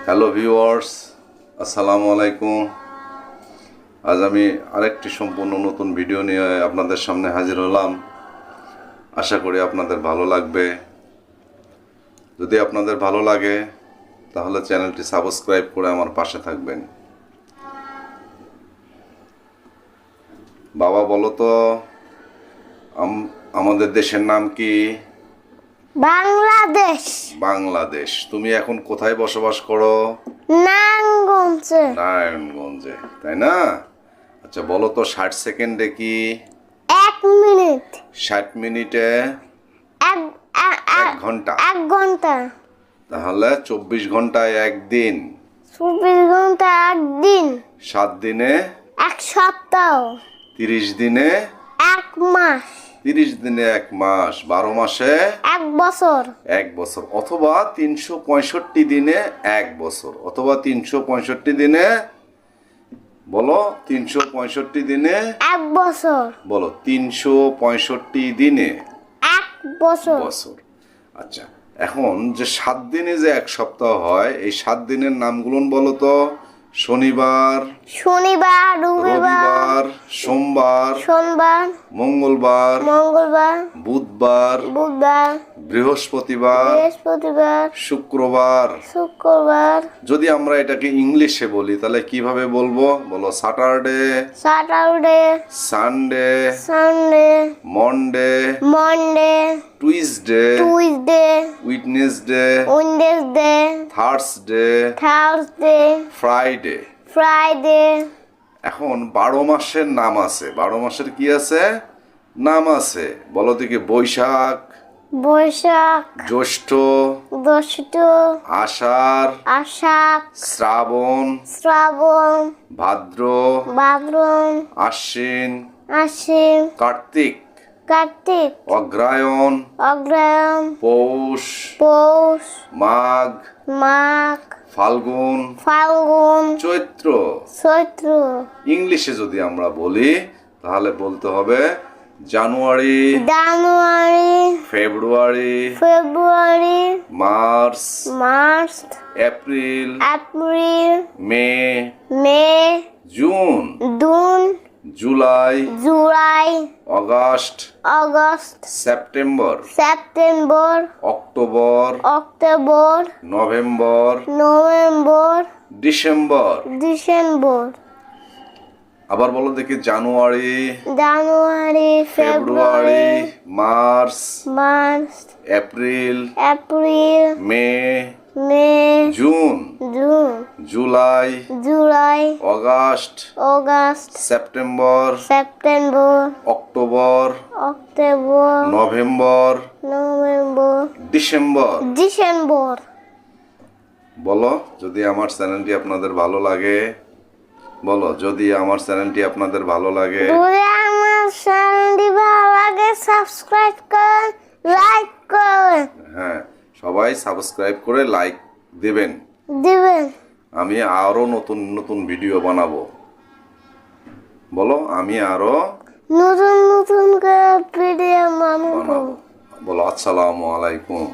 Hello viewers, আসসালামু আলাইকুম। আজ আমি আরেকটি সম্পূর্ণ নতুন ভিডিও নিয়ে আপনাদের সামনে হাজির হলাম। আশা করি আপনাদের ভালো লাগবে। যদি আপনাদের ভালো লাগে তাহলে চ্যানেলটি সাবস্ক্রাইব করে আমার পাশে থাকবেন। বাবা বলো তো, আমাদের দেশের নাম কি? বাংলাদেশ। বাংলাদেশ। তুমি এখন কোথায় বসবাস করো? নারায়ণগঞ্জে। নারায়ণগঞ্জে, তাই না? আচ্ছা বলো তো, 60 সেকেন্ডে কি? 1 মিনিট। 60 মিনিটে 1 ঘন্টা। 1 ঘন্টা। তাহলে 24 ঘন্টায় একদিন। 24 ঘন্টা 1 দিন। 7 দিনে 1 সপ্তাহ। 30 দিনে 1 মাস। 30 দিনে 1 মাস। 12 মাসে 1 বছর। 1 বছর, অথবা 365 দিনে 1 বছর, অথবা 365 দিনে, বলো 365 দিনে 1 বছর। বলো 365 দিনে 1 বছর। বছর। আচ্ছা, এখন যে 7 দিনে যে 1 সপ্তাহ হয়, এই 7 দিনের নামগুলো বলো তো। শনিবার, শনিবার, রবিবার, সোমবার, সোমবার, মঙ্গলবার, বুধবার, বৃহস্পতিবার, শুক্রবার। যদি আমরা এটাকে ইংলিশে বলি তাহলে কিভাবে বলবো? বলো Saturday, Sunday, Monday, Tuesday, Wednesday, Thursday, Friday. এখন 12 মাসের নাম আছে। 12 মাসের কি আছে? নাম আছে। বলো দেখি। বৈশাখ, জ্যৈষ্ঠ, আষাঢ়, শ্রাবণ, ভাদ্র, আশ্বিন, কার্তিক, অগ্রহায়ণ, পৌষ, মাঘ, ফাল্গুন, চৈত্র। ইংলিশে যদি আমরা বলি তাহলে বলতে হবে January, February, March, April, May, June, July, August, September, October, November, December. আবার বলো দেখি। January, February, March, April, May, June, July, August, September, October, November, December. বলো যদি আমার চ্যানেলটি আপনাদের ভালো লাগে। বলো যদি আমার চ্যানেলটি আপনাদের ভালো লাগে। সাবস্ক্রাইব করেন, লাইক করেন। হ্যাঁ, সবাই সাবস্ক্রাইব করে লাইক দিবেন। আমি আরো নতুন নতুন ভিডিও বানাবো। বলো আমি আরো নতুন ভিডিও বানাবো। বলো আসসালামু আলাইকুম।